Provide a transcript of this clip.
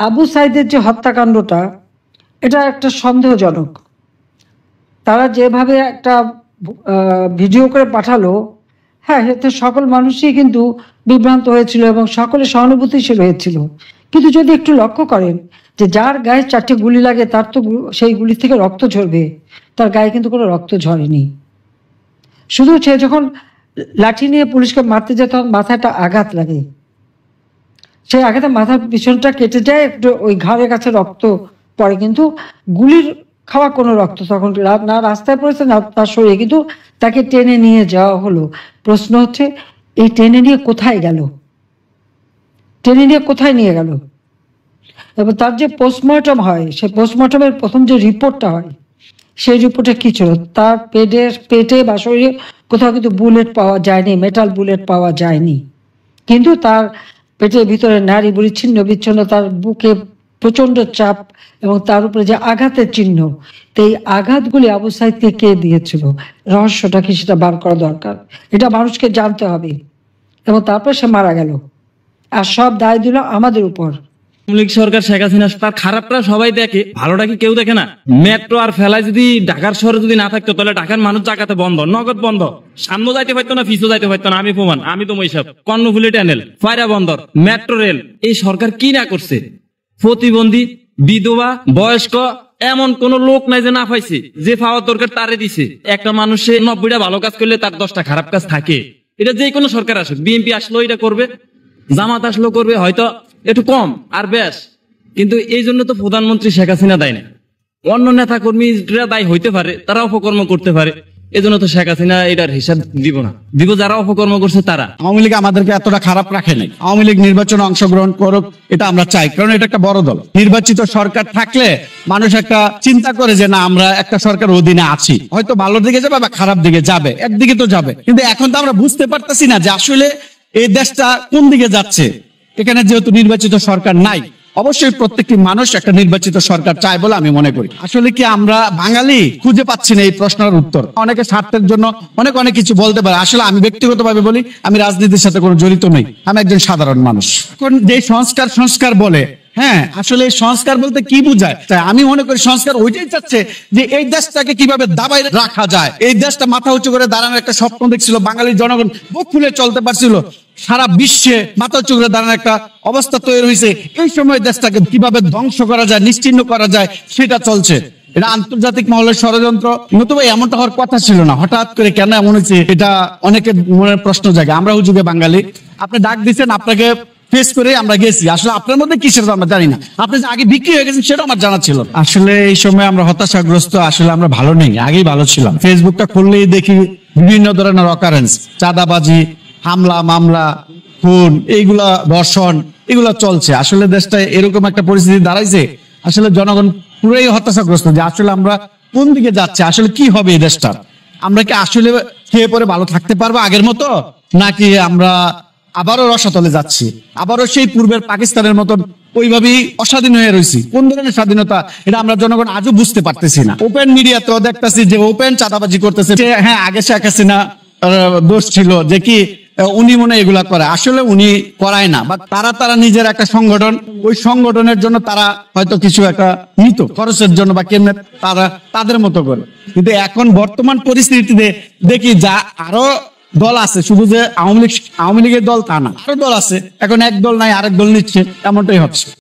আবু সাইদের যে হত্যাকাণ্ডটা, এটা একটা সন্দেহজনক। তারা যেভাবে একটা ভিডিও করে পাঠালো, হ্যাঁ, এতে সকল মানুষই কিন্তু বিভ্রান্ত হয়েছিল এবং সকলে সহানুভূতিশীল হয়েছিল। কিন্তু যদি একটু লক্ষ্য করেন যে যার গায়ে 4টে গুলি লাগে তার তো সেই গুলি থেকে রক্ত ঝরবে, তার গায়ে কিন্তু কোনো রক্ত ঝরেনি। শুধু সে যখন লাঠি নিয়ে পুলিশকে মারতে যায় তখন মাথায় একটা আঘাত লাগে, সেই আঘাতে মাথার পিছনটা কেটে যায়, একটু ওই ঘাড়ের কাছে রক্ত পড়ে, কিন্তু গুলির খাওয়া কোনো রক্ত তখন না রাস্তায় পড়েছে না তার শরীরে, কিন্তু তাকে টেনে নিয়ে যাওয়া হলো। প্রশ্ন হচ্ছে, এই টেনে নিয়ে কোথায় গেল? টেনে নিয়ে কোথায় নিয়ে গেল? এবং তার যে পোস্টমর্টম হয়, সেই পোস্টমর্টমের প্রথম যে রিপোর্টটা হয়, সেই রিপোর্টে কী ছিল? তার পেটে বা শরীরে কোথাও কিন্তু বুলেট পাওয়া যায়নি, মেটাল বুলেট পাওয়া যায়নি, কিন্তু তার পেটের ভিতরে নাড়ি বুড়ি ছিন্ন বিচ্ছিন্ন, তার বুকে প্রচণ্ড চাপ এবং তার উপরে যে আঘাতের চিহ্ন, তো এই আঘাতগুলি আবু সাইদকে কে দিয়েছিল, রহস্যটা কি সেটা বার করা দরকার। এটা মানুষকে জানতে হবে। এবং তারপর সে মারা গেল, আর সব দায় দিল আমাদের উপর। সরকার শেখ হাসিনা তার খারাপটা সবাই দেখে, ভালোটা কি কেউ দেখে না? মেট্রো আর ফেলায় যদি ঢাকার শহরে যদি না থাকতো তাহলে ঢাকার মানুষ জায়গাতে বন্ধ, নগদ বন্ধ, সামনে যাইতে পারতো না, পিছু যাইতে পারতো না। আমি প্রমাণ, আমি তো ওইসব কর্ণফুলী টানেল, ফায়রা বন্দর, মেট্রো রেল, এই সরকার কি না করছে? প্রতিবন্ধী, বিধবা, বয়স্ক এমন কোন লোক নাই যে না পাইছে, যে পাওয়ার দরকার তারে দিছে। একটা মানুষে 90টা ভালো কাজ করলে তার 10টা খারাপ কাজ থাকে। এটা যে কোনো সরকার আসুক, বিএনপি আসলো এটা করবে, জামাত আসলো করবে, হয়তো একটু কম আর বেশ, কিন্তু এই জন্য তো প্রধানমন্ত্রী শেখ হাসিনা দায় না, অন্য নেতা কর্মীরা দায়ী হইতে পারে, তারা অপকর্ম করতে পারে, এজন্য তো শেখ হাসিনা এটার হিসাব দিব না, দিব যারা অপকর্ম করছে তারা। আওয়ামী লীগ আমাদেরকে এতটা খারাপ রাখে নাই। আওয়ামী লীগ নির্বাচনে অংশগ্রহণ করুক, এটা আমরা চাই, কারণ এটা একটা বড় দল। নির্বাচিত সরকার থাকলে মানুষ একটা চিন্তা করে যে না, আমরা একটা সরকার অধীনে আছি, হয়তো ভালোর দিকে যাবে বা খারাপ দিকে যাবে, একদিকে তো যাবে। কিন্তু এখন তো আমরা বুঝতে পারতেছি না যে আসলে এই দেশটা কোন দিকে যাচ্ছে। এখানে যেহেতু নির্বাচিত সরকার নাই, অবশ্যই প্রত্যেকটি মানুষ একটা নির্বাচিত সরকার চায় বলে আমি মনে করি। আসলে কি আমরা বাঙালি খুঁজে পাচ্ছি না এই প্রশ্নের উত্তর। অনেকে স্বার্থের জন্য অনেক কিছু বলতে পারে। আসলে আমি ব্যক্তিগতভাবে বলি, আমি রাজনীতির সাথে কোনো জড়িত নই, আমি একজন সাধারণ মানুষ। এখন যে সংস্কার বলে, হ্যাঁ, আসলে সংস্কার বলতে কি বোঝায়? তাই আমি মনে করি সংস্কার ওইটাই চাচ্ছে যে এই দেশটাকে কিভাবে দাবায় রাখা যায়। এই দেশটা মাথা উঁচু করে দাঁড়ানোর একটা স্বপ্ন দেখছিল, বাঙালির জনগণ বুক ফুলে চলতে পারছিল, সারা বিশ্বে মাথা উঁচু করে দাঁড়ানোর একটা অবস্থা তৈরি হয়েছে। এই সময় দেশটাকে কিভাবে ধ্বংস করা যায়, নিশ্চিহ্ন করা যায়, সেটা চলছে। এটা আন্তর্জাতিক মহলের ষড়যন্ত্র, নতুবা এমনটা হওয়ার কথা ছিল না। হঠাৎ করে কেন এমন হয়েছে, এটা অনেকের মনের প্রশ্ন জাগে। আমরা হুজুগে বাঙালি, আপনি ডাক দিচ্ছেন, আপনাকে ফেস করে আমরা গেছি। আসলে আপনার মধ্যে কিসের আমরা জানি না, আপনি যে আগে বিক্রি হয়ে গেছেন সেটা আমার জানা ছিল। আসলে এই সময় আমরা হতাশাগ্রস্ত, আসলে আমরা ভালো নেই, আগেই ভালো ছিলাম। ফেসবুকটা খুললেই দেখি বিভিন্ন ধরনের অকারেন্স, চাঁদাবাজি, হামলা মামলা, খুন, এইগুলা ধর্ষণ, এগুলা চলছে। আসলে দেশটা এরকম একটা পরিস্থিতি দাঁড়াইছে, আসলে জনগণ পুরোই হতাশাগ্রস্ত যে আসলে আমরা কোন দিকে যাচ্ছি, আসলে কি হবে এই দেশটা। আমরা কি আসলে খেয়ে পরে ভালো থাকতে পারবো আগের মতো, নাকি আমরা আবারও রসাতলে যাচ্ছি, আবারও সেই পূর্বের পাকিস্তানের মতন ওইভাবেই অস্বাধীন হয়ে রয়েছি? কোন ধরনের স্বাধীনতা, এটা আমরা জনগণ আজও বুঝতে পারতেছি না। ওপেন মিডিয়াতেও দেখতেছি যে ওপেন চাঁদাবাজি করতেছে। হ্যাঁ, আগে শেখ হাসিনা দোষ ছিল যে কি উনি মনে এগুলা করে, আসলে উনি করায় না, বা তারা নিজের একটা সংগঠন, ওই সংগঠনের জন্য তারা হয়তো কিছু একটা নিত খরচের জন্য বা কেমনে তারা তাদের মতো করে। কিন্তু এখন বর্তমান পরিস্থিতিতে দেখি যা আরো দল আছে, শুধু যে আওয়ামী লীগের দল তা না, আরো দল আছে। এখন এক দল নাই আরেক দল নিচ্ছে, এমনটাই হচ্ছে।